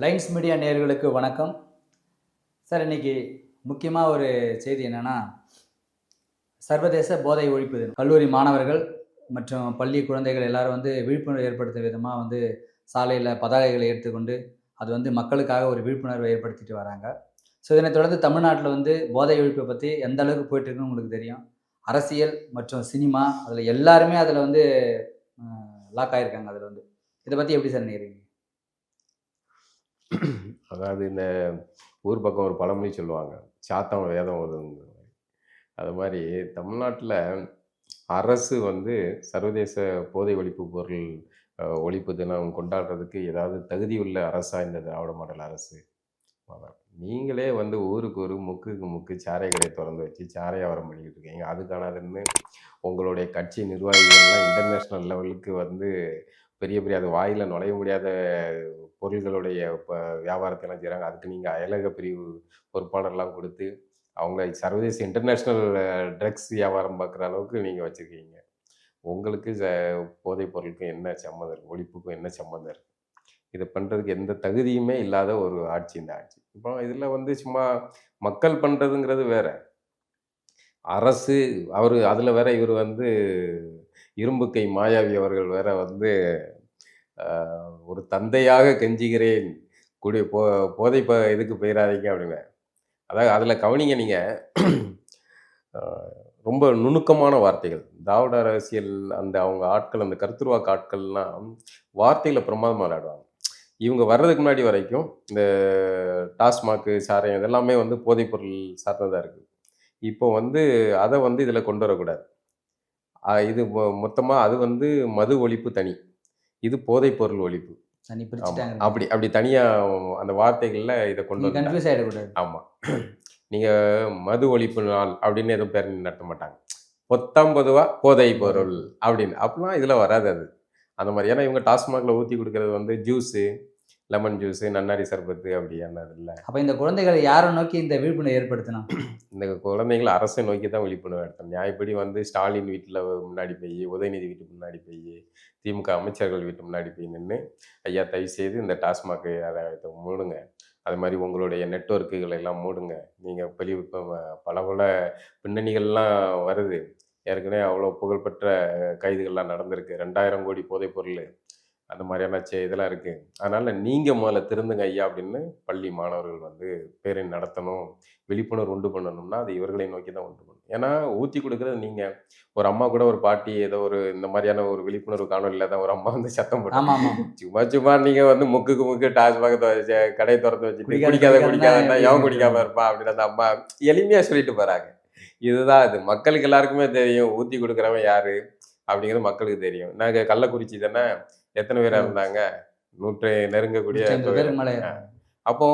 Lines media நேயர்களுக்கு வணக்கம். Sir, இன்னைக்கு முக்கியமாக ஒரு செய்தி என்னென்னா, சர்வதேச போதை ஒழிப்பு தினம். கல்லூரி மாணவர்கள் மற்றும் பள்ளி குழந்தைகள் எல்லாரும் விழிப்புணர்வு ஏற்படுத்தும் விதமாக சாலையில் பதாகைகளை எடுத்துக்கொண்டு அது மக்களுக்காக ஒரு விழிப்புணர்வை ஏற்படுத்திட்டு வராங்க. ஸோ இதனை தொடர்ந்து தமிழ்நாட்டில் போதை ஒழிப்பை பற்றி எந்த அளவுக்கு போயிட்டுருக்குன்னு உங்களுக்கு தெரியும். அரசியல் மற்றும் சினிமா அதில் எல்லாருமே அதில் லாக் ஆகியிருக்காங்க. அதில் இதை பற்றி எப்படி சார் நினைக்கிறீங்க? அதாவது இந்த ஊர் பக்கம் ஒரு பழமொழி சொல்லுவாங்க, சாத்தம் வேதம் ஓதுங்க. அது மாதிரி தமிழ்நாட்டில் அரசு சர்வதேச போதை ஒழிப்பு பொருள் ஒழிப்பு தினம் கொண்டாடுறதுக்கு ஏதாவது தகுதியுள்ள அரசாக இந்த திராவிட மாடல் அரசு. நீங்களே ஊருக்கு ஒரு முக்குக்கு முக்கு சாரை கடையை திறந்து வச்சு சாரை வியாபாரம் பண்ணிக்கிட்டு இருக்கீங்க. அதுக்கானதுன்னு உங்களுடைய கட்சி நிர்வாகிகள்லாம் இன்டர்நேஷ்னல் லெவலுக்கு பெரிய பெரிய அது வாயில் நுழைய முடியாத பொருள்களுடைய வியாபாரத்தைலாம் செய்கிறாங்க. அதுக்கு நீங்கள் அயலக பிரிவு பொறுப்பாளர்லாம் கொடுத்து அவங்கள சர்வதேச இன்டர்நேஷ்னல் ட்ரக்ஸ் வியாபாரம் பார்க்குற அளவுக்கு நீங்கள் வச்சுருக்கீங்க. உங்களுக்கு போதைப் பொருளுக்கும் என்ன சம்மந்தம் இருக்குது, ஒழிப்புக்கும் என்ன சம்மந்தம் இருக்குது? இதை பண்ணுறதுக்கு எந்த தகுதியுமே இல்லாத ஒரு ஆட்சி இந்த ஆட்சி. இப்போ இதில் சும்மா மக்கள் பண்ணுறதுங்கிறது வேற, அரசு அவர் அதில் வேற இவர் இரும்புக்கை மாயாவி அவர்கள் வேற ஒரு தந்தையாக கெஞ்சுகிறேன், போதை இதுக்கு போயிடாதீங்க அப்படின்னு. அதாவது அதில் கவனிங்க, நீங்கள் ரொம்ப நுணுக்கமான வார்த்தைகள். திராவிட அரசியல் அவங்க ஆட்கள், அந்த கருத்துருவாக்கு ஆட்கள்லாம் வார்த்தைகளை பிரமாதமாக விளையாடுவாங்க. இவங்க வர்றதுக்கு முன்னாடி வரைக்கும் இந்த டாஸ்மாக்கு, சாராயம் இதெல்லாமே போதைப்பொருள் சார்ந்ததாக இருக்குது. இப்போ அதை இதில் கொண்டு வரக்கூடாது. இது மொத்தமாக அது மது ஒழிப்பு தனி, இது போதைப் பொருள் ஒழிப்பு தனி. அப்படி தனியாக அந்த வார்த்தைகளில் இதை கொண்டு கன்ஃபியூஸ் ஆகிடக்கூடாது. ஆமாம், நீங்கள் மது ஒழிப்பு நாள் அப்படின்னு எதுவும் பேர் நடத்த மாட்டாங்க. 19 போதை பொருள் அப்படின்னு அப்படிலாம் இதில் வராது அது அந்த மாதிரி. ஏன்னா இவங்க டாஸ்மாகில் ஊற்றி கொடுக்கறது ஜூஸு, லெமன் ஜூஸு, நன்னாரி சர்பத்து அப்படியானது இல்லை. அப்போ இந்த குழந்தைகளை யாரை நோக்கி இந்த விழிப்புணர்வு ஏற்படுத்தணும்? இந்த குழந்தைகளை அரசை நோக்கி தான் விழிப்புணர்வு ஏற்படுத்தணும். நியாயப்படி ஸ்டாலின் வீட்டில் முன்னாடி போய், உதயநிதி வீட்டுக்கு முன்னாடி போய், திமுக அமைச்சர்கள் வீட்டு முன்னாடி போய் நின்று, ஐயா தயவு செய்து இந்த டாஸ்மாக் அதை மூடுங்க, அது மாதிரி உங்களுடைய நெட்வொர்க்குகளை எல்லாம் மூடுங்க, நீங்கள் இப்போ பல பின்னணிகள்லாம் வருது, ஏற்கனவே அவ்வளோ புகழ்பெற்ற கைதுகள்லாம் நடந்திருக்கு, 2000 கோடி போதைப் பொருள் அந்த மாதிரியான இதெல்லாம் இருக்குது, அதனால் நீங்கள் முதல்ல திருந்துங்க ஐயா அப்படின்னு பள்ளி மாணவர்கள் பேரணி நடத்தணும், விழிப்புணர்வு உண்டு பண்ணணும்னா அது இவர்களை நோக்கி தான் உண்டு பண்ணணும். ஏன்னா ஊற்றி கொடுக்குறது நீங்கள். ஒரு அம்மா கூட, ஒரு பாட்டி ஏதோ ஒரு இந்த மாதிரியான ஒரு விழிப்புணர்வு காணொலியில் தான் ஒரு அம்மா சத்தம் போட்டு, சும்மா நீங்கள் முக்குக்கு முக்கு டாஸ்மாக கடையை திறந்து வச்சுட்டு குடிக்காதன்னா எவன் குடிக்காம இருப்பா அப்படின்னு அந்த அம்மா எளிமையாக சொல்லிட்டு போகிறாங்க. இதுதான் அது மக்களுக்கு எல்லாருக்குமே தெரியும், ஊற்றி கொடுக்குறவன் யாரு அப்படிங்கிறது மக்களுக்கு தெரியும். நாங்கள் கள்ளக்குறிச்சி தானே, எத்தனை பேராக இருந்தாங்க, 100 நெருங்கக்கூடிய. அப்போ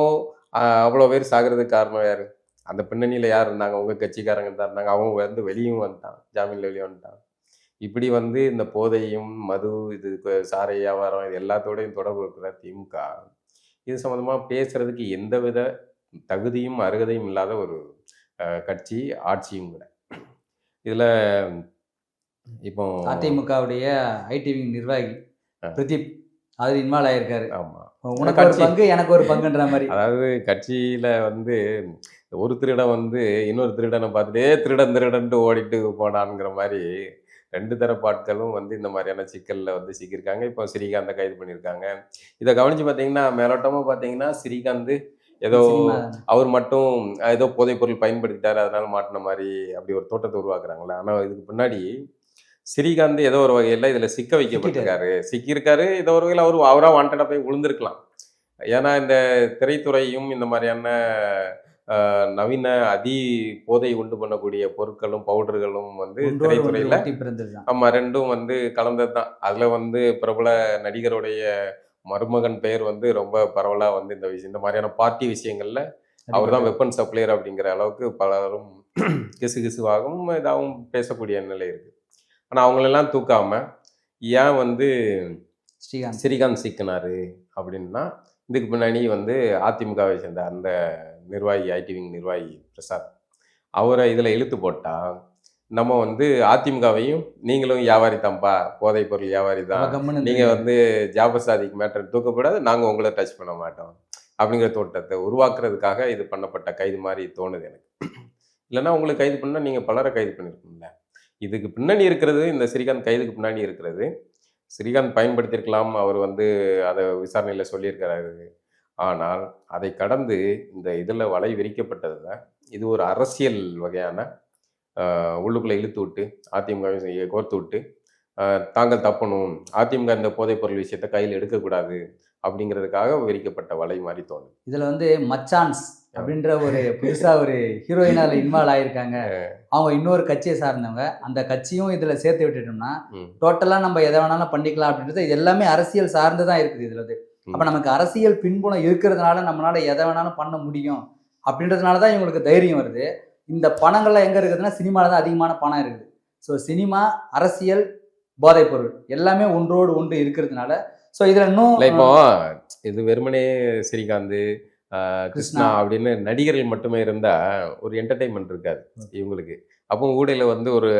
அவ்வளோ பேர் சாகிறதுக்கு காரணம் யாரு? அந்த பின்னணியில் யார் இருந்தாங்க? உங்கள் கட்சிக்காரங்க தான் இருந்தாங்க. அவங்க வெளியும் வந்துட்டான், ஜாமீனில் வெளியே வந்துட்டான். இப்படி இந்த போதையும் மது, இது சாரை வியாபாரம், இது எல்லாத்தோடையும் தொடர்பு இருக்கிற திமுக இது சம்மந்தமாக பேசுறதுக்கு எந்தவித தகுதியும் அருகதையும் இல்லாத ஒரு கட்சி, ஆட்சியும் கூட. இதில் இப்போ அதிமுகவுடைய ஐடிவி நிர்வாகி பிரதீப் அதில் இன்வால்வ் ஆகியிருக்காரு. ஆமாம், உனக்கு ஒரு பங்கு எனக்கு ஒரு பங்குன்ற மாதிரி. அதாவது கட்சியில் ஒரு திருடன் இன்னொரு திருடனை பார்த்துட்டே திருடன்ட்டு ஓடிட்டு போனான்ங்கிற மாதிரி 2 தரப்பாட்களும் இந்த மாதிரியான சிக்கலில் சிக்கியிருக்காங்க. இப்போ ஸ்ரீகாந்தை கைது பண்ணியிருக்காங்க. இதை கவனித்து பார்த்தீங்கன்னா, மேலோட்டமாக பார்த்தீங்கன்னா ஸ்ரீகாந்த் ஏதோ அவர் மட்டும் ஏதோ போதைப் பொருள் பயன்படுத்திட்டாரு அதனால மாட்டின மாதிரி அப்படி ஒரு தோட்டத்தை உருவாக்குறாங்களே. ஆனால் இதுக்கு பின்னாடி ஸ்ரீகாந்த் ஏதோ ஒரு வகையில் இதில் சிக்க வைக்கப்பட்டிருக்காரு, சிக்கியிருக்காரு. ஏதோ ஒரு வகையில் அவராக வாண்டடாக போய் விழுந்திருக்கலாம். ஏன்னா இந்த திரைத்துறையும் இந்த மாதிரியான நவீன போதை உண்டு பண்ணக்கூடிய பொருட்களும் பவுடர்களும் திரைத்துறையில் ஆமாம் ரெண்டும் கலந்தது தான். அதில் பிரபல நடிகருடைய மருமகன் பெயர் ரொம்ப பரவலாக இந்த மாதிரியான பார்ட்டி விஷயங்கள்ல அவர் தான் வெப்பன் சப்ளையர் அப்படிங்கிற அளவுக்கு பலரும் கிசுகிசுவாகவும் இதாகவும் பேசக்கூடிய நிலை இருக்கு. ஆனால் அவங்களெல்லாம் தூக்காம ஏன் ஸ்ரீகாந்த் சிக்கினாரு அப்படின்னா, இதுக்கு பின்னாடி அதிமுகவை சேர்ந்த அந்த நிர்வாகி, ஐடிவி நிர்வாகி பிரசாத், அவரை இதில் இழுத்து போட்டால் நம்ம அதிமுகவையும் நீங்களும் வியாபாரி தான்ப்பா, போதைப் பொருள் வியாபாரி தான், நீங்கள் ஜாபர் சாதிக்கு மேட்டர் தூக்கப்படாது, நாங்கள் உங்களை டச் பண்ண மாட்டோம், அப்படிங்கிற தோட்டத்தை உருவாக்குறதுக்காக இது பண்ணப்பட்ட கைது மாதிரி தோணுது எனக்கு. இல்லைன்னா உங்களுக்கு கைது பண்ணால் நீங்கள் பலரை கைது பண்ணியிருக்கீங்களா? இதுக்கு பின்னாடி இருக்கிறது, இந்த ஸ்ரீகாந்த் கைதுக்கு பின்னாடி இருக்கிறது, ஸ்ரீகாந்த் பயன்படுத்தியிருக்கலாம். அவர் வந்து அதை விசாரணையில் சொல்லியிருக்கிறாரு. ஆனால் அதை கடந்து இந்த இதில் வலை விரிக்கப்பட்டதுல இது ஒரு அரசியல் வகையான உள்ளுக்குள்ளே இழுத்து விட்டு அதிமுக கோர்த்து விட்டு தாங்கள் தப்பணும், அதிமுக இந்த போதைப்பொருள் விஷயத்தை கையில் எடுக்கக்கூடாது அப்படிங்கிறதுக்காக விரிக்கப்பட்ட வலை மாதிரி தோணும். இதுல வந்து மச்சான்ஸ் அப்படின்ற ஒரு புதுசா ஒரு ஹீரோயினால இன்வால்வ் ஆயிருக்காங்க. அவங்க இன்னொரு கட்சியை சார்ந்தவங்க. அந்த கட்சியும் இதுல சேர்த்து விட்டுட்டோம்னா டோட்டலா நம்ம எதை வேணாலும் பண்ணிக்கலாம் அப்படின்றது இது எல்லாமே அரசியல் சார்ந்து தான் இருக்குது இதுல வந்து. அப்ப நமக்கு அரசியல் பின்புலம் இருக்கிறதுனால நம்மளால எதை வேணாலும் பண்ண முடியும் அப்படின்றதுனால தான் இவங்களுக்கு தைரியம் வருது. இந்த பணங்கள்லாம் எங்க இருக்குதுன்னா சினிமால தான் அதிகமான பணம் இருக்குது. ஸோ சினிமா, அரசியல், போதைப்பொருள் எல்லாமே ஒன்றோடு ஒன்று இருக்கிறதுனால ஸோ இதில் இன்னும் இப்போ இது வெறுமனே ஸ்ரீகாந்த், கிருஷ்ணா அப்படின்னு நடிகர்கள் மட்டுமே இருந்தால் ஒரு என்டர்டைன்மெண்ட் இருக்காது இவங்களுக்கு. அப்போ ஊடையில் வந்து ஒரு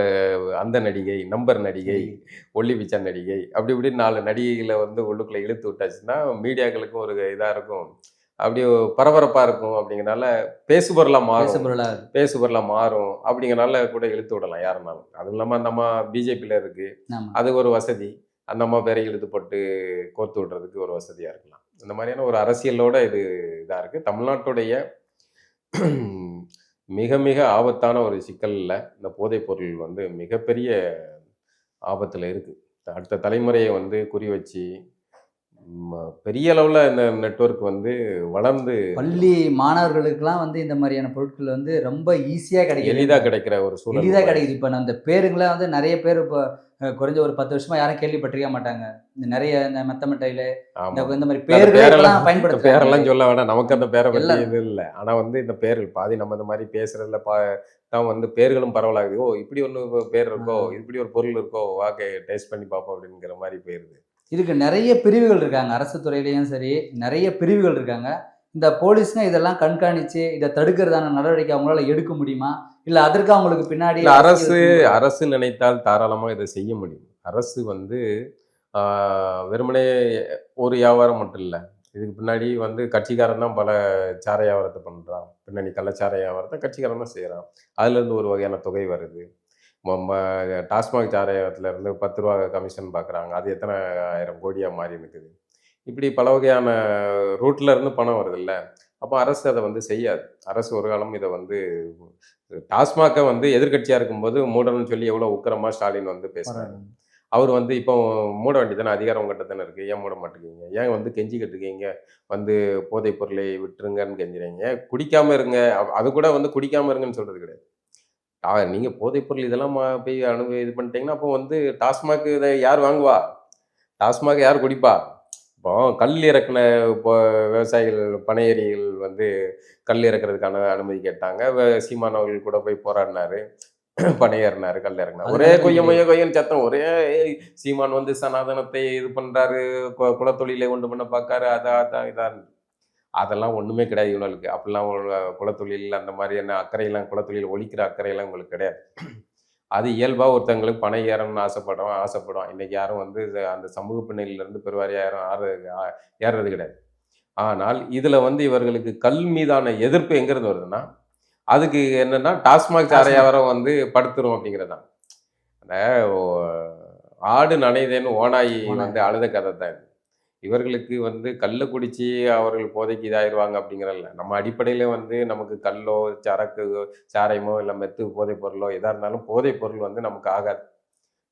அந்த நடிகை, நம்பர் நடிகை, ஒல்லி பிச்சா நடிகை, அப்படி இப்படின்னு 4 நடிகைகளை வந்து உள்ளுக்குள்ளே இழுத்து விட்டாச்சுன்னா மீடியாக்களுக்கும் ஒரு இதாக இருக்கும், அப்படியே பரபரப்பாக இருக்கும். அப்படிங்கிறனால பேசுபொருளாக மாறும் அப்படிங்கிறனால கூட இழுத்து விடலாம் யாருனாலும். அதுவும் இல்லாமல் அந்த அம்மா பிஜேபியில் இருக்குது, அது ஒரு வசதி. அந்த அம்மா பேரை இழுத்து போட்டு கோர்த்து விடுறதுக்கு ஒரு வசதியாக இருக்கலாம். இந்த மாதிரியான ஒரு அரசியலோட இது இதாக இருக்குது. தமிழ்நாட்டுடைய மிக மிக ஆபத்தான ஒரு சிக்கலில் இந்த போதைப் பொருள் வந்து மிகப்பெரிய ஆபத்தில் இருக்குது. அடுத்த தலைமுறையை வந்து குறி வச்சு பெரிய அளவில் இந்த நெட்வொர்க் வந்து வளர்ந்து பள்ளி மாணவர்களுக்கெல்லாம் வந்து இந்த மாதிரியான பொருட்கள் வந்து ரொம்ப ஈஸியாக கிடைக்கும், எளிதாக கிடைக்கிற ஒரு சூழல் எளிதாக கிடைக்குது. இப்போ அந்த பேருங்களாம் வந்து நிறைய பேர் இப்போ குறைஞ்ச ஒரு 10 வருஷமா யாரும் கேள்விப்பட்டிருக்க மாட்டாங்க. இந்த நிறைய இந்த மெத்தமெட்டையில இந்த மாதிரி பேரெல்லாம் பயன்படுத்த பேரெல்லாம் சொல்ல வேணாம், நமக்கு அந்த பேரை பற்றி இது இல்லை. ஆனால் வந்து இந்த பேர்கள் பாதி நம்ம இந்த மாதிரி பேசுறதுல தான் வந்து பேர்களும் பரவலாகுது. ஓ இப்படி ஒன்று பேர் இருக்கோ, இப்படி ஒரு பொருள் இருக்கோ, வாக்கை டேஸ்ட் பண்ணி பார்ப்போம் அப்படிங்கிற மாதிரி போயிருது. இதுக்கு நிறைய பிரிவுகள் இருக்காங்க. அரசு துறையிலையும் சரி நிறைய பிரிவுகள் இருக்காங்க. இந்த போலீஸ்ங்க இதெல்லாம் கண்காணிச்சு இதை தடுக்கிறதான நடவடிக்கை அவங்களால எடுக்க முடியுமா? இல்லை அதற்கு அவங்களுக்கு பின்னாடி அரசு நினைத்தால் தாராளமாக இதை செய்ய முடியும். அரசு வந்து வெறுமனே ஒரு வியாபாரம் மட்டும் இல்லை, இதுக்கு பின்னாடி வந்து கட்சிக்காரன் தான் பல சார வியாபாரத்தை பண்ணுறான். பின்னாடி கள்ளச்சார வியாபாரத்தை கட்சிக்காரன் தான் செய்கிறான். அதுலேருந்து ஒரு வகையான தொகை வருது. டாஸ்மாக் சார வியாபாரத்தில் இருந்து 10 ரூபா கமிஷன் பார்க்குறாங்க. அது எத்தனை 1000 கோடியாக மாறி இருக்குது. இப்படி பல வகையான ரூட்ல இருந்து பணம் வருது இல்லை. அப்போ அரசு அதை வந்து செய்யாது. அரசு ஒரு காலம் இதை வந்து டாஸ்மாகை வந்து எதிர்கட்சியாக இருக்கும்போது மூடணும்னு சொல்லி எவ்வளோ உக்கிரமாக ஸ்டாலின் வந்து பேசுகிறாரு. அவர் வந்து இப்போ மூட வேண்டியதானே, அதிகாரம் உங்கள்கிட்ட தானே இருக்குது, ஏன் மூட மாட்டேங்கிறீங்க, ஏன் வந்து கெஞ்சிக்கிட்டு இருக்கீங்க, வந்து போதைப் பொருளை விட்டுருங்கன்னு கெஞ்சுறீங்க, குடிக்காமல் இருங்க, அது கூட வந்து குடிக்காமல் இருங்கன்னு சொல்கிறது கிடையாது. நீங்கள் போதைப் பொருள் இதெல்லாம் போய் இது பண்ணிட்டீங்கன்னா அப்போ வந்து டாஸ்மாக் இதை யார் வாங்குவா, டாஸ்மாக் யார் குடிப்பா? இப்போ கல் இறக்குன இப்போ விவசாயிகள் பனையேரிகள் வந்து கல் இறக்குறதுக்கான அனுமதி கேட்டாங்க. சீமான் அவர்கள் கூட போய் போராடினாரு, பனை ஏறினாரு, கல் இறக்குனாரு. ஒரே கொய்யன்னு சத்தம், ஒரே சீமான் வந்து சனாதனத்தை இது பண்றாரு, குலத்தொழிலை கொண்டு பண்ண பார்க்காரு, அதான் இதான். அதெல்லாம் ஒண்ணுமே கிடையாது இவங்களுக்கு. அப்படிலாம் குலத்தொழில் அந்த மாதிரியான அக்கறையெல்லாம், குலத்தொழில் ஒழிக்கிற அக்கறையெல்லாம் உங்களுக்கு கிடையாது. அது இயல்பாக ஒருத்தங்களுக்கு பணம் ஏறணும்னு ஆசைப்படும். இன்னைக்கு யாரும் வந்து அந்த சமூக பின்னணியிலிருந்து பெருவாரியாக யாரும் ஏறுறது கிடையாது. ஆனால் இதில் வந்து இவர்களுக்கு கல் மீதான எதிர்ப்பு எங்கேருந்து வருதுன்னா, அதுக்கு என்னன்னா டாஸ்மாக் சார வியாபாரம் வந்து படுத்துரும் அப்படிங்கிறது தான். அந்த ஆடு நனைதேன்னு ஓனாயி வந்து அழுத கதை தான் இது. இவர்களுக்கு வந்து கல்லை குடிச்சு அவர்கள் போதைக்கு இதாகிடுவாங்க அப்படிங்கிறதில்ல. நம்ம அடிப்படையில் வந்து நமக்கு கல்லோ சரக்கு சாரையமோ இல்லை மெத்து போதைப் பொருளோ எதாக இருந்தாலும் போதைப் பொருள் வந்து நமக்கு ஆகாது.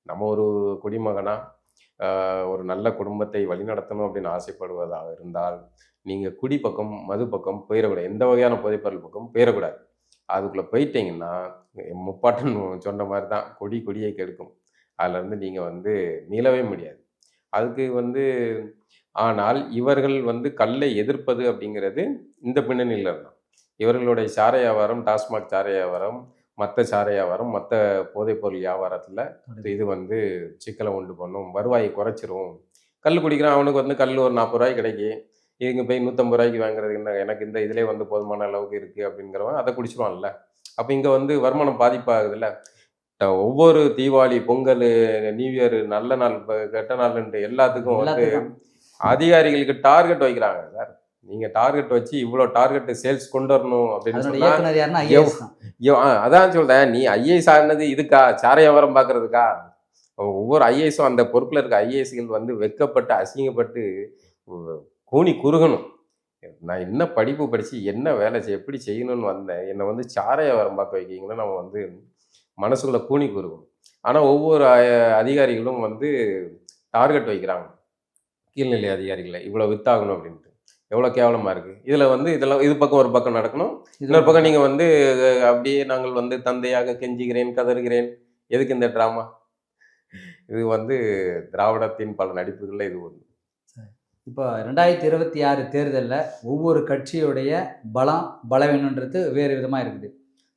நம்ம ஒரு குடிமகனாக ஒரு நல்ல குடும்பத்தை வழிநடத்தணும் அப்படின்னு ஆசைப்படுவதாக இருந்தால் நீங்கள் குடி பக்கம், மது பக்கம் போயிடக்கூடாது. எந்த வகையான போதைப் பொருள் பக்கம் போயிடக்கூடாது. அதுக்குள்ளே போயிட்டீங்கன்னா முப்பாட்டன் சொன்ன மாதிரி தான், கொடியை கெடுக்கும். அதுலேருந்து நீங்கள் வந்து மீளவே முடியாது. அதுக்கு வந்து ஆனால் இவர்கள் வந்து கல்லை எதிர்ப்பது அப்படிங்கிறது இந்த பின்னணியில் இருந்தான். இவர்களுடைய சார வியாபாரம், டாஸ்மாக் சார வியாபாரம், மற்ற சார வியாபாரம், மற்ற போதைப்பொருள் வியாபாரத்தில் இது வந்து சிக்கலை உண்டு பண்ணும், வருவாயை குறைச்சிரும். கல் குடிக்கிறான், அவனுக்கு வந்து கல் ஒரு 40 ரூபாய்க்கு கிடைக்கி, இங்கே போய் 150 ரூபாய்க்கு வாங்குறது என்ன, எனக்கு இந்த இதிலே வந்து போதுமான அளவுக்கு இருக்குது அப்படிங்கிறவன் அதை குடிச்சிருவான்ல. அப்போ இங்கே வந்து வருமானம் பாதிப்பாகுதுல்ல. ஒவ்வொரு தீபாவளி, பொங்கல், நியூ இயர், நல்ல நாள், கெட்ட நாள்ன்ட்டு எல்லாத்துக்கும் வந்து அதிகாரிகளுக்கு டார்கெட் வைக்கிறாங்க சார். நீங்க டார்கெட் வச்சு இவ்வளோ டார்கெட் சேல்ஸ் கொண்டு வரணும் அப்படின்னு அதனோட சொன்னா இயக்குனர் யாருன்னா ஐஏஎஸ் தான். அதான் சொல்றேன். நீ ஐஏஎஸ் ஆனது இதுக்கா சாரை வியாபாரம் பார்க்கறதுக்கா? ஒவ்வொரு ஐஏஎஸும் அந்த பொறுப்புல இருக்க ஐஏஎஸ்கள் வந்து வெட்கப்பட்டு அசிங்கப்பட்டு கூனி குறுகணும். நான் என்ன படிப்பு படிச்சு என்ன வேலை எப்படி செய்யணும்னு வந்தேன், என்னை வந்து சாரை வியாபாரம் பார்க்க வைக்கீங்கன்னு நம்ம வந்து மனசுக்குள்ள கூனி குறுகணும். ஆனா ஒவ்வொரு அதிகாரிகளும் வந்து டார்கெட் வைக்கிறாங்க கீழ்நிலை அதிகாரிகளை, இவ்வளோ வித்தாகணும் அப்படின்ட்டு. எவ்வளோ கேவலமா இருக்கு. இதுல வந்து இதெல்லாம் இது பக்கம் ஒரு பக்கம் நடக்கணும், இன்னொரு பக்கம் நீங்க வந்து அப்படியே நாங்கள் வந்து தந்தையாக கெஞ்சுகிறேன் கதறுகிறேன். எதுக்கு இந்த ட்ராமா? இது வந்து திராவிடத்தின் பல நடிப்புகள்ல இது ஒன்று. இப்போ 2026 தேர்தலில் ஒவ்வொரு கட்சியுடைய பலம் பலவீனன்றது வேறு விதமாக இருக்குது.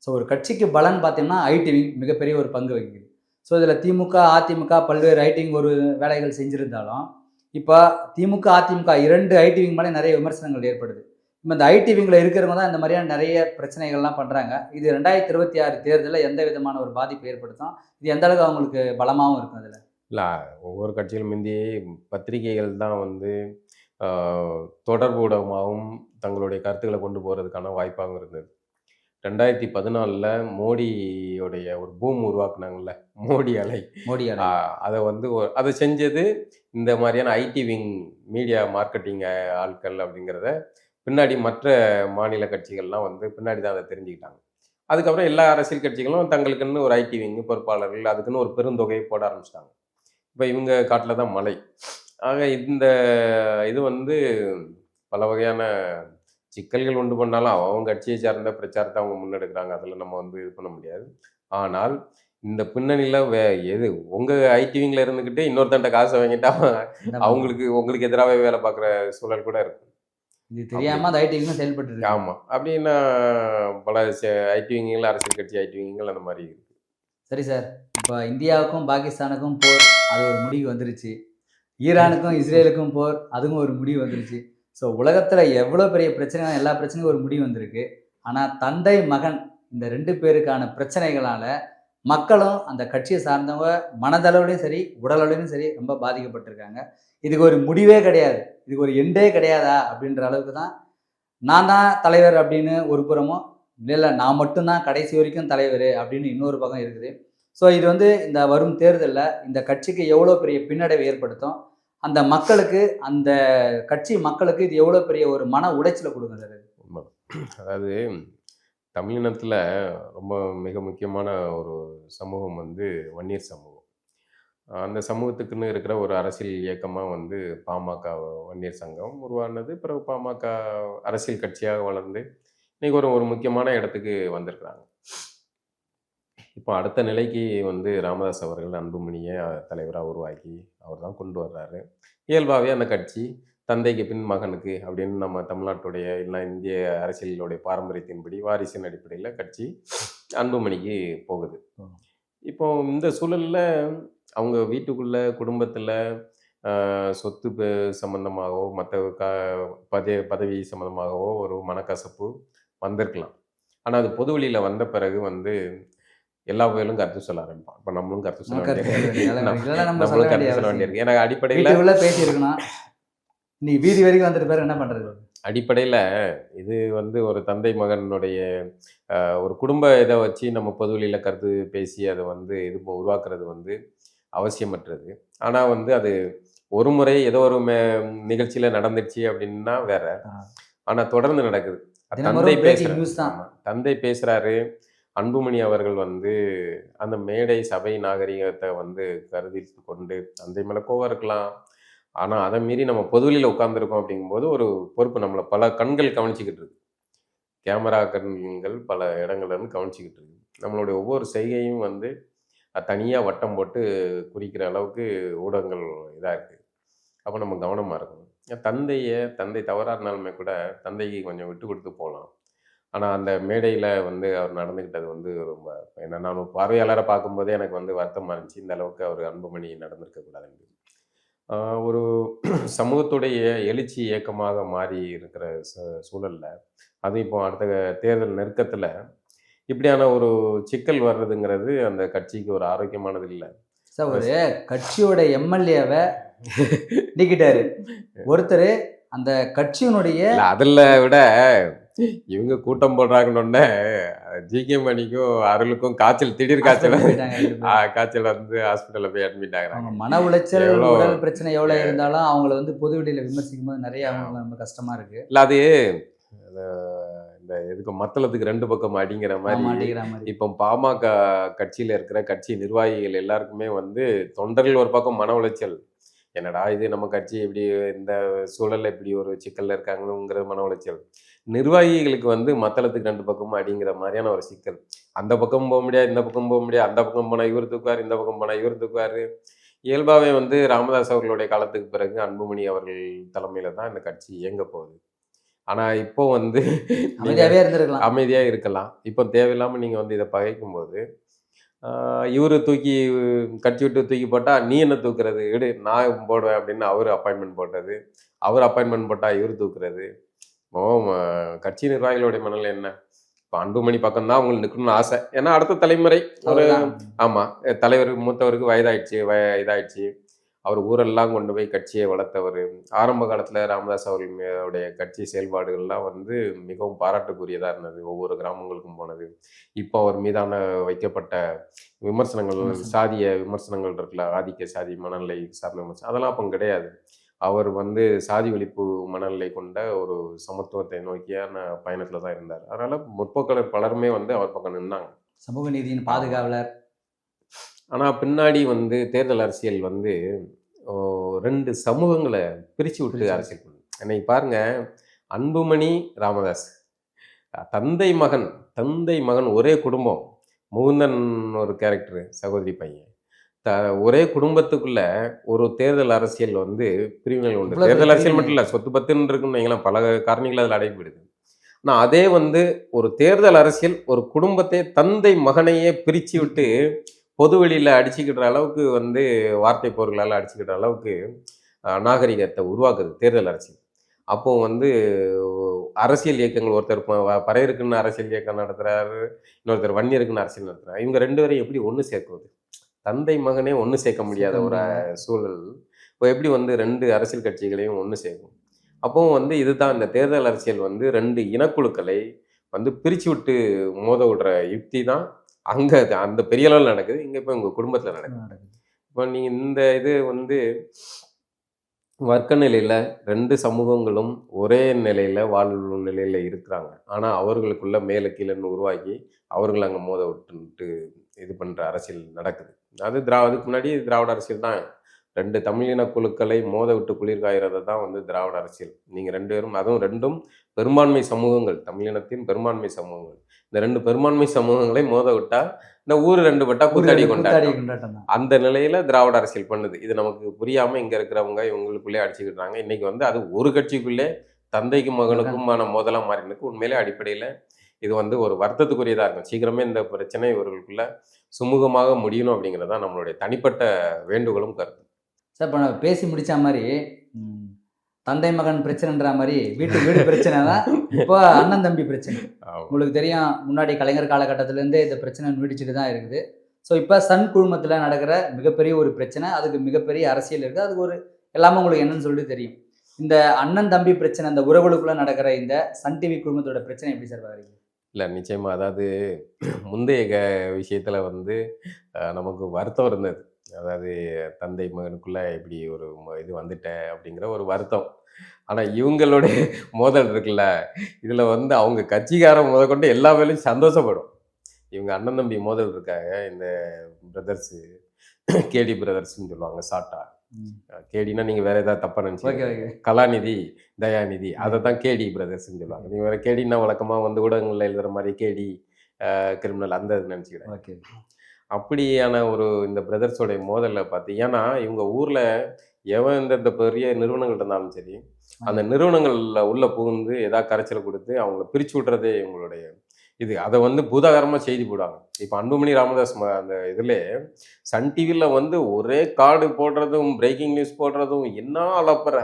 ஸோ ஒரு கட்சிக்கு பலன் பார்த்தீங்கன்னா ஐடி விங் மிகப்பெரிய ஒரு பங்கு வகிக்குது. ஸோ இதில் திமுக அதிமுக பல்வேறு ஐடி விங் ஒரு வேலைகள் செஞ்சுருந்தாலும் இப்போ திமுக அதிமுக 2 ஐடி விங் மேலே நிறைய விமர்சனங்கள் ஏற்படுது. இப்போ இந்த ஐடி விங்கில் இருக்கிறவங்க தான் இந்த மாதிரியான நிறைய பிரச்சனைகள்லாம் பண்ணுறாங்க. இது 2026 தேர்தலில் எந்த விதமான ஒரு பாதிப்பு ஏற்படுத்தும், இது எந்த அளவுக்கு அவங்களுக்கு பலமாகவும் இருக்கும்? அதில் இல்லை, ஒவ்வொரு கட்சிகளும் முந்தைய பத்திரிகைகள் தான் வந்து தொடர்பு ஊடகமாகவும் தங்களுடைய கருத்துக்களை கொண்டு போகிறதுக்கான வாய்ப்பாகவும் இருந்தது. 2014 மோடியோடைய ஒரு பூம் உருவாக்குனாங்கல்ல, மோடி அலை. அதை வந்து அதை செஞ்சது இந்த மாதிரியான ஐடி விங் மீடியா மார்க்கெட்டிங் ஆட்கள் அப்படிங்கிறத பின்னாடி மற்ற மாநில கட்சிகள்லாம் வந்து பின்னாடி தான் அதை தெரிஞ்சுக்கிட்டாங்க. அதுக்கப்புறம் எல்லா அரசியல் கட்சிகளும் தங்களுக்குன்னு ஒரு ஐடி விங் பொறுப்பாளர்கள் அதுக்குன்னு ஒரு பெருந்தொகையை போட ஆரம்பிச்சிட்டாங்க. இப்போ இவங்க காட்டில் தான் மழை. ஆக இந்த இது வந்து பல வகையான சிக்கல்கள் உண்டு பண்ணாலும் அவங்க கட்சியை சார்ந்த பிரச்சாரத்தை அவங்க முன்னெடுக்கிறாங்க. அதில் நம்ம வந்து இது பண்ண முடியாது. ஆனால் இந்த பின்னணியில் எது உங்கள் ஐடிவிங்கில் இருந்துக்கிட்டு இன்னொருத்தன்ட்ட காசை வாங்கிட்டா உங்களுக்கு எதிராகவே வேலை பார்க்குற சூழல் கூட இருக்கும். இது தெரியாமல் அந்த ஐடிவிங்கும் செயல்பட்டு இருக்கு. ஆமாம், அப்படின்னா பல ஐடிவிங்கில் அரசியல் கட்சி ஐடிவிங்கள் அந்த மாதிரி இருக்குது. சரி சார், இப்போ இந்தியாவுக்கும் பாகிஸ்தானுக்கும் போர், அது ஒரு முடிவு வந்துருச்சு. ஈரானுக்கும் இஸ்ரேலுக்கும் போர், அதுவும் ஒரு முடிவு வந்துருச்சு. ஸோ உலகத்தில் எவ்வளோ பெரிய பிரச்சனை, எல்லா பிரச்சனையும் ஒரு முடிவு வந்திருக்கு. ஆனால் தந்தை மகன் இந்த 2 பேருக்கான பிரச்சனைகளால் மக்களும் அந்த கட்சியை சார்ந்தவங்க மனதளவுலையும் சரி உடலளவுலையும் சரி ரொம்ப பாதிக்கப்பட்டிருக்காங்க. இதுக்கு ஒரு முடிவே கிடையாது, இதுக்கு ஒரு எண்டே கிடையாதா அப்படின்ற அளவுக்கு தான் நான் தான் தலைவர் அப்படின்னு ஒரு புறமும், இல்லை நான் மட்டும்தான் கடைசி வரைக்கும் தலைவர் அப்படின்னு இன்னொரு பக்கம் இருக்குது. ஸோ இது வந்து இந்த வரும் தேர்தலில் இந்த கட்சிக்கு எவ்வளோ பெரிய பின்னடைவை ஏற்படுத்தும், அந்த மக்களுக்கு அந்த கட்சி மக்களுக்கு இது எவ்வளோ பெரிய ஒரு மன உளைச்சலை கொடுக்குறது? உண்மை. அதாவது தமிழினத்தில் ரொம்ப மிக முக்கியமான ஒரு சமூகம் வந்து வன்னியர் சமூகம். அந்த சமூகத்துக்குன்னு இருக்கிற ஒரு அரசியல் இயக்கமாக வந்து பாமக வன்னியர் சங்கம் உருவானது. பிறகு பாமக அரசியல் கட்சியாக வளர்ந்து இன்னைக்கு ஒரு முக்கியமான இடத்துக்கு வந்திருக்கிறாங்க. இப்போ அடுத்த நிலைக்கு வந்து ராமதாஸ் அவர்கள் அன்புமணியை தலைவராக உருவாக்கி அவர் தான் கொண்டு வர்றாரு. இயல்பாகவே அந்த கட்சி தந்தைக்கு பின் மகனுக்கு அப்படின்னு நம்ம தமிழ்நாட்டுடைய இல்லை இந்திய அரசியலுடைய பாரம்பரியத்தின்படி வாரிசின் அடிப்படையில் கட்சி அன்புமணிக்கு போகுது. இப்போ இந்த சூழலில் அவங்க வீட்டுக்குள்ள குடும்பத்தில் சொத்து சம்பந்தமாகவோ மற்ற பதவி சம்பந்தமாகவோ ஒரு மனக்கசப்பு வந்திருக்கலாம். ஆனால் அது பொது வெளியில் வந்த பிறகு வந்து எல்லா புயலும் கருத்து சொல்ல ஆரம்பிப்பான். இப்போ நம்மளும் கருத்து சொல்ல வேண்டியிருக்கு. ஏன்னா அடிப்படையில் பேசியிருக்கணும், நீ வீதி வரைக்கும் வந்துட்டு பேர் என்ன பண்ணுறது? அடிப்படையில் இது வந்து ஒரு தந்தை மகனுடைய ஒரு குடும்ப இதை வச்சு நம்ம பொதுவெளியில் கருத்து பேசி அதை வந்து இது உருவாக்குறது வந்து அவசியமற்றது. ஆனால் வந்து அது ஒரு முறை ஏதோ ஒரு நிகழ்ச்சியில் நடந்துச்சு அப்படின்னா வேற, ஆனால் தொடர்ந்து நடக்குது. தந்தை பேசுகிறாரு, அன்புமணி அவர்கள் வந்து அந்த மேடை சபை நாகரிகத்தை வந்து கருதி கொண்டு தந்தை மேலே கோவம் இருக்கலாம், ஆனால் அதை மீறி நம்ம பொதுவெளியில் உட்காந்துருக்கோம் அப்படிங்கும்போது ஒரு பொறுப்பு நம்மளை பல கண்கள் கவனிச்சிக்கிட்டு இருக்கு. கேமரா கண்கள் பல இடங்கள்லேருந்து கவனிச்சிக்கிட்டு இருக்கு. நம்மளுடைய ஒவ்வொரு செய்கையும் வந்து தனியாக வட்டம் போட்டு குறிக்கிற அளவுக்கு ஊடகங்கள் இதாக இருக்குது. அப்போ நம்ம கவனமாக இருக்கணும். தந்தை தவறாக இருந்தாலுமே கூட தந்தைக்கு கொஞ்சம் விட்டு கொடுத்து போகலாம். ஆனால் அந்த மேடையில் வந்து அவர் நடந்துக்கிட்டது வந்து ரொம்ப என்ன, நான் ஒரு பார்வையாளரை பார்க்கும்போதே எனக்கு வந்து வருத்தமாக இருந்துச்சு. இந்த அளவுக்கு அவர் அன்புமணி நடந்திருக்கக்கூடாது. ஒரு சமூகத்துடைய எழுச்சி இயக்கமாக மாறி இருக்கிற சூழலில் அது இப்போ அடுத்த தேர்தல் நெருக்கத்தில் இப்படியான ஒரு சிக்கல் வர்றதுங்கிறது அந்த கட்சிக்கு ஒரு ஆரோக்கியமானது இல்லை. சார், ஒரு கட்சியோட எம்எல்ஏவை நீக்கிட்டாரு ஒருத்தர், அந்த கட்சியினுடைய இல்ல அதில் விட இவங்க கூட்டம் போடுறாங்கன்னு ஜிகே மணிக்கும் அருளுக்கும் காய்ச்சல் திடீர் காய்ச்சல் hospital போயிட்டாங்க 2 பேரும். காய்ச்சல் வந்து ஹாஸ்பிட்டலில் போய் அட்மிட் அவங்க ஆகுறாங்க. மன உளைச்சல், எவ்வளோ உடல் பிரச்சனை எவ்வளோ இருந்தாலும் அவங்கள வந்து பொது வெளியில விமர்சிக்கும் போது நிறைய அவங்களுக்கு ரொம்ப கஷ்டமா இருக்கு. இல்லை அது இந்த இதுக்கு மத்தளத்துக்கு 2 பக்கம் அடிங்கிற மாதிரி மாட்டிக்கிற மாதிரி. இப்போ பாமக கட்சியில் இருக்கிற கட்சி நிர்வாகிகள் எல்லாருக்குமே வந்து தொண்டர்கள் ஒரு பக்கம் மன உளைச்சல், என்னடா இது நம்ம கட்சி இப்படி இந்த சூழல்ல இப்படி ஒரு சிக்கல்ல இருக்காங்கங்கிற மன உளைச்சல். நிர்வாகிகளுக்கு வந்து மத்தளத்துக்கு 2 பக்கமும் அடிங்கிற மாதிரியான ஒரு சிக்கல். அந்த பக்கம் போக முடியாது, இந்த பக்கம் போக முடியாது, அந்த பக்கம் போனால் இவர் தூக்குவார், இந்த பக்கம் போனால் இவர் தூக்குவார். இயல்பாகவே வந்து ராமதாஸ் அவர்களுடைய காலத்துக்கு பிறகு அன்புமணி அவர்கள் தலைமையில தான் இந்த கட்சி இயங்க போகுது. ஆனால் இப்போ வந்து அமைதியாவே இருந்திருக்கலாம். அமைதியாக இருக்கலாம். இப்போ தேவையில்லாமல் நீங்கள் வந்து இதை பகைக்கும்போது இவர் தூக்கி கட்சி விட்டு தூக்கி போட்டால் நீ என்ன தூக்குறது, விடு நான் போடுவேன் அப்படின்னு அவர் அப்பாயின்மெண்ட் போட்டது, அவர் அப்பாயின்மெண்ட் போட்டால் இவர் தூக்குறது. இப்போ கட்சி நிர்வாகிகளுடைய மனநிலை என்ன? இப்போ அன்புமணி பக்கம் தான் அவங்களுக்கு நிற்கணும்னு ஆசை. ஏன்னா அடுத்த தலைமுறை ஒரு ஆமாம் தலைவர் மூத்தவருக்கு வயதாயிடுச்சு, இதாயிடுச்சு. அவர் ஊரெல்லாம் கொண்டு போய் கட்சியை வளர்த்தவர். ஆரம்ப காலத்தில் ராமதாஸ் அவர்களுடைய கட்சி செயல்பாடுகள்லாம் வந்து மிகவும் பாராட்டுக்குரியதாக இருந்தது, ஒவ்வொரு கிராமங்களுக்கும் போனது. இப்போ அவர் மீதான வைக்கப்பட்ட விமர்சனங்கள், சாதிய விமர்சனங்கள் இருக்குல்ல, ஆதிக்க சாதி மனநிலை சார்ந்த விமர்சனம், அதெல்லாம் அப்போ கிடையாது. அவர் வந்து சாதி ஒழிப்பு மனநிலை கொண்ட ஒரு சமத்துவத்தை நோக்கியான பயணத்தில் தான் இருந்தார். அதனால் முற்போக்காளர் பலருமே வந்து அவர் பக்கம் நின்னாங்க, சமூக நீதியின் பாதுகாவலர். ஆனால் பின்னாடி வந்து தேர்தல் அரசியல் வந்து 2 சமூகங்களை பிரித்து விட்டு அரசியல் பண்ணுது. இன்னைக்கு பாருங்க, அன்புமணி ராமதாஸ் தந்தை மகன் ஒரே குடும்பம். முகுந்தன் ஒரு கேரக்டர், சகோதரி பையன். ஒரே குடும்பத்துக்குள்ள ஒரு தேர்தல் அரசியல் வந்து பிரிவினைகள் உண்டு. தேர்தல் அரசியல் மட்டும் இல்லை, சொத்து பத்துன்னு இருக்குன்னு வைங்களேன், பல காரணிகள் அதில் அடைபடுது. ஆனால் அதே வந்து ஒரு தேர்தல் அரசியல் ஒரு குடும்பத்தை, தந்தை மகனையே பிரித்து விட்டு பொது வெளியில் அடிச்சுக்கிற அளவுக்கு வந்து வார்த்தை போர்களால் அடிச்சுக்கிற அளவுக்கு நாகரிகத்தை உருவாக்குது தேர்தல் அரசியல். அப்போ வந்து அரசியல் இயக்கங்கள், ஒருத்தர் பறையருக்குன்னு அரசியல் இயக்கம் நடத்துகிறாரு, இன்னொருத்தர் வன்னியருக்குன்னு அரசியல் நடத்துகிறார். இவங்க 2 பேரையும் எப்படி ஒன்று சேர்க்குவது? தந்தை மகனே ஒன்று சேர்க்க முடியாத ஒரு சூழல். இப்போ எப்படி வந்து 2 அரசியல் கட்சிகளையும் ஒன்று சேர்க்கும்? அப்போவும் வந்து இதுதான் இந்த தேர்தல் அரசியல் வந்து 2 இனக்குழுக்களை வந்து பிரித்து விட்டு மோத விடுற யுக்தி தான் அங்கே அந்த பெரிய அளவில் நடக்குது. இங்கே இப்போ உங்கள் குடும்பத்தில் நடக்குது. இப்போ நீங்கள் இந்த இது வந்து வர்க்க நிலையில் 2 சமூகங்களும் ஒரே நிலையில் வாழும் நிலையில் இருக்கிறாங்க. ஆனால் அவர்களுக்குள்ள மேலே கீழேன்னு உருவாக்கி அவர்கள் அங்கே மோத விட்டுன்ட்டு இது பண்ணுற அரசியல் நடக்குது. அது அதுக்கு முன்னாடி திராவிட அரசியல் தான். 2 தமிழின குழுக்களை மோத விட்டு குளிர் காய்கிறது தான் வந்து திராவிட அரசியல். நீங்கள் 2 பேரும், அதுவும் 2ம் பெரும்பான்மை சமூகங்கள், தமிழினத்தின் பெரும்பான்மை சமூகங்கள். இந்த 2 பெரும்பான்மை சமூகங்களை மோத விட்டா இந்த ஊர் 2 பட்டா கூத்தாடி கொண்டாட்டம். அந்த நிலையில திராவிட அரசியல் பண்ணுது. இது நமக்கு புரியாம இங்க இருக்கிறவங்க இவங்களுக்குள்ளே அடிச்சுக்கிட்டாங்க. இன்னைக்கு வந்து அது ஒரு கட்சிக்குள்ளே தந்தைக்கும் மகனுக்குமான மோதலா மாறினுக்கு. உண்மையிலே அடிப்படையில் இது வந்து ஒரு வருத்தத்துக்குரியதாக இருக்கும். சீக்கிரமே இந்த பிரச்சனை இவர்களுக்குள்ள சுமூகமாக முடியணும் அப்படிங்கிறது தான் நம்மளுடைய தனிப்பட்ட வேண்டுகோளும் கருத்து. சார், இப்போ நான் பேசி முடிச்ச மாதிரி தந்தை மகன் பிரச்சனைன்ற மாதிரி வீட்டு வீடு பிரச்சனை தான் இப்போ அண்ணன் தம்பி பிரச்சனை. உங்களுக்கு தெரியும், முன்னாடி கலைஞர் காலகட்டத்திலேருந்தே இந்த பிரச்சனை நீடிச்சுட்டு தான் இருக்குது. ஸோ இப்போ சன் குழுமத்தில் நடக்கிற மிகப்பெரிய ஒரு பிரச்சனை, அதுக்கு மிகப்பெரிய அரசியல் இருக்குது. அதுக்கு ஒரு எல்லாமே உங்களுக்கு என்னன்னு சொல்லிட்டு தெரியும். இந்த அண்ணன் தம்பி பிரச்சனை, அந்த உறவுகளுக்குள்ளே நடக்கிற இந்த சன் டிவி குழுமத்தோட பிரச்சனை எப்படி சார் பார்க்குறீங்க? இல்லை, நிச்சயமாக. அதாவது முந்தைய விஷயத்தில் வந்து நமக்கு வருத்தம் இருந்தது. அதாவது தந்தை மகனுக்குள்ளே இப்படி ஒரு இது வந்துட்ட அப்படிங்கிற ஒரு வருத்தம். ஆனால் இவங்களுடைய மோதல் இருக்குல்ல, இதில் வந்து அவங்க கட்சிக்காரன் முதற்கொண்டு எல்லா வேலையும் சந்தோஷப்படும். இவங்க அண்ணன் தம்பி மோதல் இருக்காங்க, இந்த பிரதர்ஸு, கேடி பிரதர்ஸ்ன்னு சொல்லுவாங்க ஷார்ட்டா. கேடினா நீங்கள் வேற ஏதாவது தப்பாக நினச்சி, கலாநிதி, தயாநிதி, அதை தான் கேடி பிரதர்ஸ்ன்னு சொல்லுவாங்க. நீங்கள் வேற கேடினா வழக்கமாக வந்து ஊடகங்களில் எழுதுகிற மாதிரி கேடி கிரிமினல் அந்த இது நினச்சிக்கிறேன். அப்படியான ஒரு இந்த பிரதர்ஸோடைய மோதலில் பார்த்து, ஏன்னா இவங்க ஊரில் எவன் இந்த பெரிய நிறுவனங்கள் இருந்தாலும் சரி, அந்த நிறுவனங்களில் உள்ள புகுந்து ஏதாவது கரைச்சலை கொடுத்து அவங்கள பிரித்து விட்றதே இவங்களுடைய இது. அதை வந்து பூதாகரமாக செய்தி போடுவாங்க. இப்போ அன்புமணி ராமதாஸ் அந்த இதில் சன் டிவியில் வந்து ஒரே கார்டு போடுறதும் பிரேக்கிங் நியூஸ் போடுறதும் என்ன அளப்புற.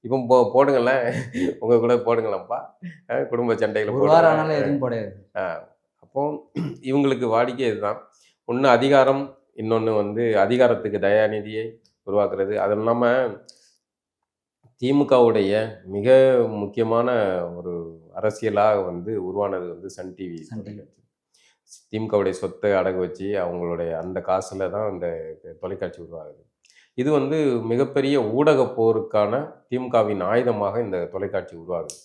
இப்போ போடுங்களேன், உங்கள் கூட போடுங்களேன்ப்பா, குடும்ப சண்டைகளை போடுறது. அப்போ இவங்களுக்கு வாடிக்கை இதுதான். ஒன்று அதிகாரம், இன்னொன்று வந்து அதிகாரத்துக்கு தயாநிதியை உருவாக்குறது. அது இல்லாமல் திமுகவுடைய மிக முக்கியமான ஒரு அரசியலாக வந்து உருவானது வந்து சன் டிவி சன் டிவி. தொலைக்காட்சி. திமுகவுடைய சொத்தை அடகு வச்சு அவங்களுடைய அந்த காசுல தான் இந்த தொலைக்காட்சி உருவாகுது. இது வந்து மிகப்பெரிய ஊடக போருக்கான திமுகவின் ஆயுதமாக இந்த தொலைக்காட்சி உருவாகுது.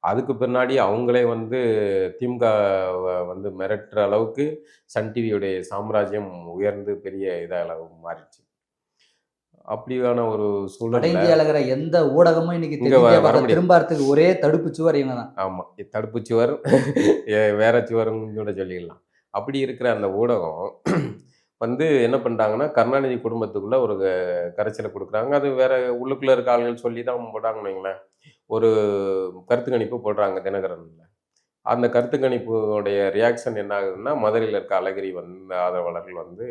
அதுக்கு பின்னாடி அவங்களே வந்து திமுக வந்து மிரட்டுற அளவுக்கு சன் டிவியுடைய சாம்ராஜ்யம் உயர்ந்து பெரிய இதாக மாறிடுச்சு. அப்படியான ஒரு வட சூழல்ல இந்தியாவில் இருக்கிற எந்த ஊடகமும் இன்னைக்கு இங்க தென்னிந்தியா வர பக்கம் முடியாது. திரும்பாறதுக்கு ஒரே தடுப்பு சுவர் இவங்க தான். ஆமா. தடுப்பு சுவர் வேற சுவருன்னு கூட சொல்லிக்கலாம். அப்படி இருக்கிற அந்த ஊடகம் வந்து என்ன பண்றாங்கன்னா, கருணாநிதி குடும்பத்துக்குள்ள ஒரு கரைச்சல குடுக்குறாங்க. அது வேற உள்ளுக்குள்ள இருக்க ஆளுகள் சொல்லி தான் போட்டாங்கன்னு வைங்களேன். ஒரு கருத்து கணிப்பு போடுறாங்க தினகரன்ல. அந்த கருத்து கணிப்புடைய ரியாக்ஷன் என்ன ஆகுதுன்னா, மதுரையில இருக்க அழகிரி வந்து ஆதரவாளர்கள் வந்து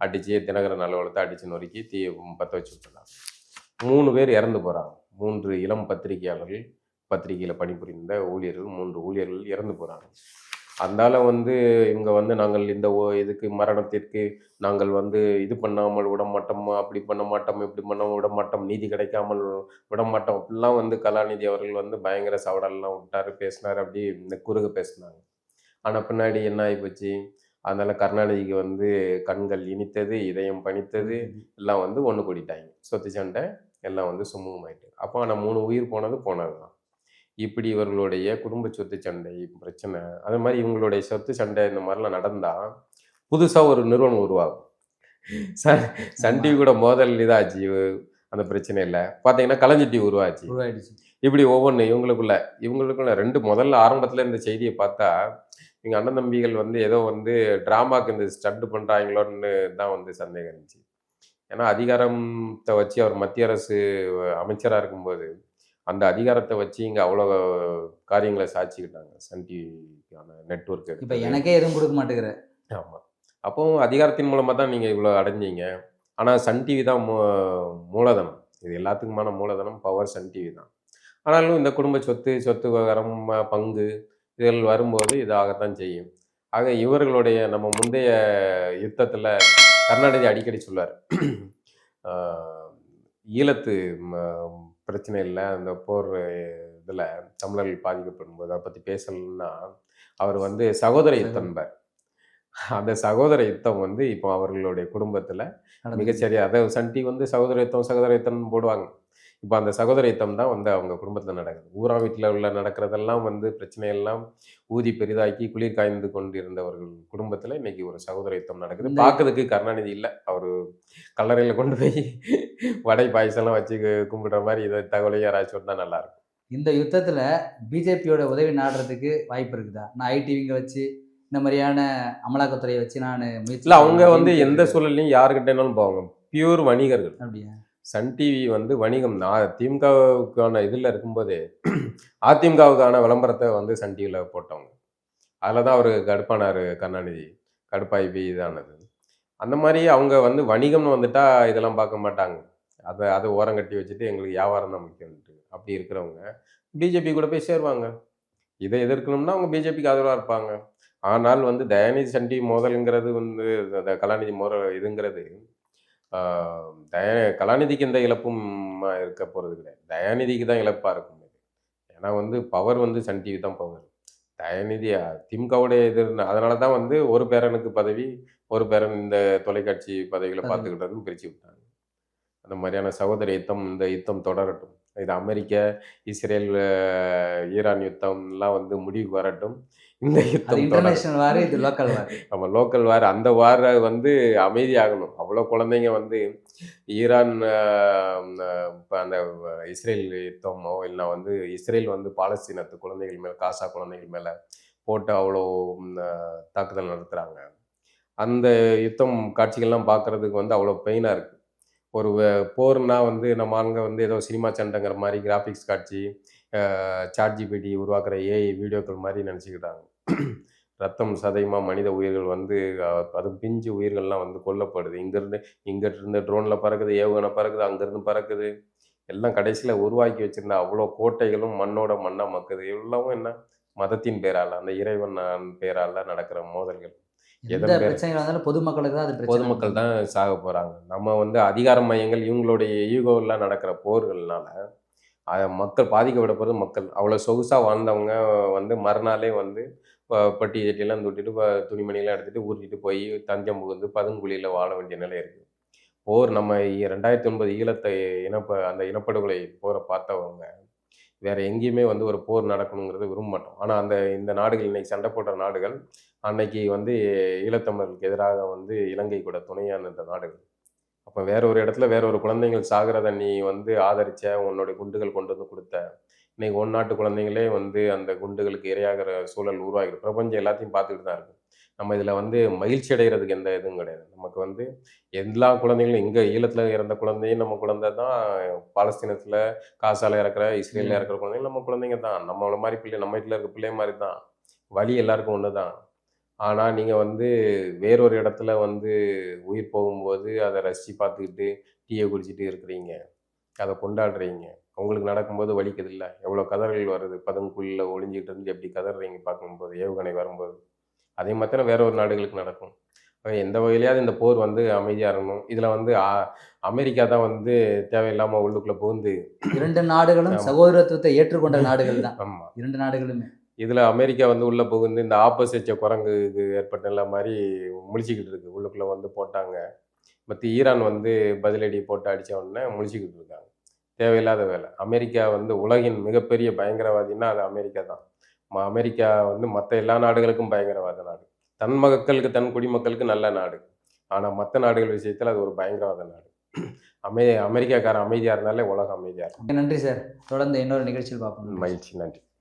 அடிச்சு தினகரன் அலுவலகத்த அடிச்சு நொறுக்கி பத்த வச்சு விட்டுறாங்க. 3 பேர் இறந்து போறாங்க. 3 இளம் பத்திரிகையாளர்கள், பத்திரிகையில பணிபுரிந்த ஊழியர்கள், 3 ஊழியர்கள் இறந்து போறாங்க. அதனால வந்து இவங்க வந்து நாங்கள் இந்த இதுக்கு மரணத்திற்கு நாங்கள் வந்து இது பண்ணாமல் விடமாட்டோம், அப்படி பண்ண மாட்டோம், இப்படி பண்ண விடமாட்டோம், நீதி கிடைக்காமல் விடமாட்டோம் அப்படிலாம் வந்து கலாநிதி அவர்கள் வந்து பயங்கர சவடல்லாம் விட்டாரு, பேசினாரு, அப்படி இந்த குறுக பேசினாங்க. ஆனா பின்னாடி என்ன ஆகிப்போச்சு, அதனால கருணாநிதிக்கு வந்து கண்கள் இனித்தது, இதயம் பனித்தது, எல்லாம் வந்து ஒன்று கூடிட்டாங்க. சொத்து சண்டை எல்லாம் வந்து சுமூகமாயிட்டு. அப்போ ஆனால் 3 உயிர் போனது தான். இப்படி இவர்களுடைய குடும்ப சொத்து சண்டை பிரச்சனை, அது மாதிரி இவங்களுடைய சொத்து சண்டை இந்த மாதிரிலாம் நடந்தா புதுசா ஒரு நிறுவனம் உருவாகும். சன் சன் டிவி கூட மோதல் இதாச்சு. அந்த பிரச்சனை இல்லை பார்த்தீங்கன்னா கலைஞர் டிவி உருவாச்சு. உருவாயிடுச்சு. இப்படி ஒவ்வொன்று இவங்களுக்குள்ள 2 முதல்ல ஆரம்பத்தில் இந்த செய்தியை பார்த்தா எங்க அண்ணன் தம்பிகள் வந்து ஏதோ வந்து டிராமாக்கு இந்த ஸ்டண்ட் பண்றாங்களோன்னு தான் வந்து சந்தேகம் இருந்துச்சு. ஏன்னா அதிகாரத்தை வச்சு அவர் மத்திய அரசு அமைச்சராக இருக்கும்போது அந்த அதிகாரத்தை வச்சு இங்கே அவ்வளோ காரியங்களை சாட்சிக்கிட்டாங்க. சன் டிவிக்கான நெட்வொர்க் இப்போ எடுத்தது. எனக்கே எதுவும் கொடுக்க மாட்டேங்கிற. ஆமாம். அப்போ அதிகாரத்தின் மூலமாக தான் நீங்கள் இவ்வளோ அடைஞ்சீங்க. ஆனால் சன் டிவி தான் மூலதனம். இது எல்லாத்துக்குமான மூலதனம் பவர் சன் டிவி தான். ஆனாலும் இந்த குடும்ப சொத்து விவகாரம், பங்கு இதில் வரும்போது இதாகத்தான் செய்யும். ஆக இவர்களுடைய நம்ம முந்தைய யுத்தத்தில் கருணாநிதி அடிக்கடி சொல்வார், ஈழத்து பிரச்சனையில் அந்த போர் இதில் தமிழர்கள் பாதிக்கப்படும் போது அதை பற்றி பேசலன்னா அவர் வந்து சகோதர யுத்தம்பார். அந்த சகோதர யுத்தம் வந்து இப்போ அவர்களுடைய குடும்பத்தில் மிகச்சரியா, அதாவது சன் டிவி வந்து சகோதர யுத்தம் போடுவாங்க. இப்போ அந்த சகோதர யுத்தம் தான் வந்து அவங்க குடும்பத்தில் நடக்குது. ஊரா வீட்டில் உள்ள நடக்கிறதெல்லாம் வந்து பிரச்சனையெல்லாம் ஊதி பெரிதாக்கி குளிர் காய்ந்து கொண்டிருந்தவர்கள் குடும்பத்தில் இன்னைக்கு ஒரு சகோதர யுத்தம் நடக்குது. பார்க்கறதுக்கு கருணாநிதி இல்லை, அவர் கல்லறையில் கொண்டு போய் வடை பாயசம்லாம் வச்சு கும்பிடுற மாதிரி இதை தகவலை யாராச்சும் சொன்னால் நல்லாயிருக்கும். இந்த யுத்தத்தில் பிஜேபியோட உதவி நாடுறதுக்கு வாய்ப்பு இருக்குதா? நான் ஐடிவிங்க வச்சு இந்த மாதிரியான அமலாக்கத்துறையை வச்சு நான் முயற்சி இல்லை, அவங்க வந்து எந்த சூழல்லையும் யாருக்கிட்டேனாலும் போவாங்க. பியூர் வணிகர்கள். அப்படியா? சன் டிவி வந்து வணிகம். நான் திமுகவுக்கான இதில் இருக்கும்போதே அதிமுகவுக்கான விளம்பரத்தை வந்து சன் டிவியில் போட்டவங்க. அதில் தான் அவர் கடுப்பானார் கருணாநிதி. கடுப்பாகி இதானது. அந்த மாதிரி அவங்க வந்து வணிகம்னு வந்துட்டா இதெல்லாம் பார்க்க மாட்டாங்க. அதை ஓரம் கட்டி வச்சுட்டு எங்களுக்கு வியாபாரம் தான் முக்கியம்ட்டு அப்படி இருக்கிறவங்க பிஜேபி கூட போய் சேருவாங்க. இதை எதிர்க்கணும்னா அவங்க பிஜேபிக்கு ஆதரவாக இருப்பாங்க. ஆனால் வந்து தயாநிதி சன் டிவி மோதலுங்கிறது வந்து அந்த கலாநிதி மோதல் இதுங்கிறது கலாநிதிக்கு எந்த இழப்பும் இருக்க போகிறது கிடையாது. தயாநிதிக்கு தான் இழப்பாக இருக்கும். ஏன்னா வந்து பவர் வந்து சன் டிவி தான் பவர். தயாநிதி திமுகவுடைய இது அதனால தான் வந்து ஒரு பேரனுக்கு பதவி, ஒரு பேரன் இந்த தொலைக்காட்சி பதவிகளை பார்த்துக்கிட்டதுன்னு பிரித்து விட்டாங்க. அந்த மாதிரியான சகோதர யுத்தம், இந்த யுத்தம் தொடரட்டும். இது அமெரிக்க, இஸ்ரேல், ஈரான் யுத்தம்லாம் வந்து முடிவுக்கு வரட்டும். இந்த யுத்தம் இன்டர்நேஷனல் வார், இது லோக்கல் வார். நம்ம லோக்கல் வார். அந்த வாரை வந்து அமைதியாகணும். அவ்வளோ குழந்தைங்க வந்து ஈரான் இப்போ அந்த இஸ்ரேல் யுத்தமோ இல்லைனா வந்து இஸ்ரேல் வந்து பாலஸ்தீனத்து குழந்தைகள் மேலே, காசா குழந்தைகள் மேலே போட்டு அவ்வளோ தாக்குதல் நடத்துகிறாங்க. அந்த யுத்தம் காட்சிகள்லாம் பார்க்குறதுக்கு வந்து அவ்வளோ பெயினாக இருக்குது. ஒரு போர்னா வந்து நம்ம ஆளுங்க வந்து ஏதோ சினிமா சண்டைங்கிற மாதிரி கிராஃபிக்ஸ் காட்சி, சாட்ஜிபிடி உருவாக்குற ஏஐ வீடியோக்கள் மாதிரி நினச்சிக்கிட்டாங்க. ரத்தம் சதையுமா மனித உயிர்கள் வந்து அது பிஞ்சு உயிர்கள்லாம் வந்து கொல்லப்படுது. இங்கிருந்து ட்ரோனில் பறக்குது, ஏவுகணை பறக்குது, அங்கேருந்து பறக்குது. எல்லாம் கடைசியில் உருவாக்கி வச்சுருந்த அவ்வளோ கோட்டைகளும் மண்ணோட மண்ணாக மக்குது. எல்லாமும் என்ன, மதத்தின் பேரால், அந்த இறைவன் பேரால் நடக்கிற மோதல்கள். எந்த பிரச்சனைகள் வந்தாலும் பொதுமக்களுக்கு தான் அது. பொதுமக்கள் தான் சாக போகிறாங்க. நம்ம வந்து அதிகார மையங்கள் இவங்களுடைய ஈகோவில் நடக்கிற போர்கள்னால மக்கள் பாதிக்கப்பட போகிறது மக்கள். அவ்வளோ சொகுசாக வாழ்ந்தவங்க வந்து மறுநாளே வந்து பட்டி ஜட்டியெல்லாம் தொட்டுட்டு துணிமணிலாம் எடுத்துகிட்டு ஊற்றிட்டு போய் தஞ்சம் புகுந்து பதுங்குழியில் வாழ வேண்டிய நிலை இருக்குது. போர் நம்ம 2009 ஈழத்தை அந்த இனப்படுகொலை போரை பார்த்தவங்க வேற எங்கேயுமே வந்து ஒரு போர் நடக்கணுங்கிறத விரும்ப மாட்டோம். ஆனால் இந்த நாடுகள் இன்னைக்கு சண்டை போடுற நாடுகள் அன்னைக்கு வந்து ஈழத்தமிழர்களுக்கு எதிராக வந்து இலங்கை கூட துணையாக நின்ற நாடுகள். அப்போ வேற ஒரு இடத்துல வேற ஒரு குழந்தைகள் சாகிறத நீ வந்து ஆதரிச்ச, உன்னுடைய குண்டுகள் கொண்டு வந்து கொடுத்த. இன்னைக்கு நாட்டு குழந்தைங்களே வந்து அந்த குண்டுகளுக்கு இரையாகிற சூழல் உருவாகிடும். பிரபஞ்சம் எல்லாத்தையும் பார்த்துக்கிட்டு தான் இருக்கு. நம்ம இதில் வந்து மகிழ்ச்சி அடைகிறதுக்கு எந்த இதுவும் கிடையாது. நமக்கு வந்து எல்லா குழந்தைகளும் இங்கே ஈழத்தில் இறந்த குழந்தையும் நம்ம குழந்தை தான், பாலஸ்தீனத்தில் காசால இறக்குற இஸ்ரேலில் இறக்குற குழந்தைங்க நம்ம குழந்தைங்க தான். நம்மள மாதிரி பிள்ளை, நம்ம வீட்டில் இருக்க பிள்ளை மாதிரி தான். வலி எல்லாருக்கும் ஒன்று தான். ஆனால் நீங்கள் வந்து வேறொரு இடத்துல வந்து உயிர் போகும்போது அதை ரசித்து பார்த்துக்கிட்டு டீயை குடிச்சிட்டு இருக்கிறீங்க, அதை கொண்டாடுறீங்க. உங்களுக்கு நடக்கும்போது வலிக்குது இல்லை? எவ்வளோ கதறல் வருது, பதுங்குக்குள்ள ஒளிஞ்சிக்கிட்டு இருந்து எப்படி கதறீங்க பார்க்கும்போது, ஏவுகணை வரும்போது. அதே மாதிரி தான் வேற ஒரு நாடுகளுக்கு நடக்கும். எந்த வகையிலையாவது இந்த போர் வந்து அமைதியாக இருக்கணும். இதில் வந்து அமெரிக்கா தான் வந்து தேவையில்லாமல் உள்ளுக்குள்ளே புகுந்து 2 நாடுகளும் சகோதரத்துவத்தை ஏற்றுக்கொண்ட நாடுகள் தான். ஆமாம், 2 நாடுகளுமே. இதில் அமெரிக்கா வந்து உள்ளே புகுந்து இந்த ஆப்போசிட் குரங்குக்கு ஏற்பட்ட நிலை மாதிரி முழிச்சிக்கிட்டு இருக்கு. உள்ளுக்குள்ளே வந்து போட்டாங்க. மற்ற ஈரான் வந்து பதிலடி போட்டு அடித்த உடனே முழிச்சிக்கிட்டு இருக்காங்க. தேவையில்லாத வேலை. அமெரிக்கா வந்து உலகின் மிகப்பெரிய பயங்கரவாதின்னா அது அமெரிக்கா தான். அமெரிக்கா வந்து மற்ற எல்லா நாடுகளுக்கும் பயங்கரவாத நாடு. தன் மக்களுக்கு, தன் குடிமக்களுக்கு நல்ல நாடு. ஆனால் மற்ற நாடுகள் விஷயத்தில் அது ஒரு பயங்கரவாத நாடு. அமெரிக்காக்காரன் அமைதியாக இருந்தாலே உலகம் அமைதியாக இருக்கும். நன்றி சார். தொடர்ந்து இன்னொரு நிகழ்ச்சியில் பார்ப்போம். மகிழ்ச்சி, நன்றி.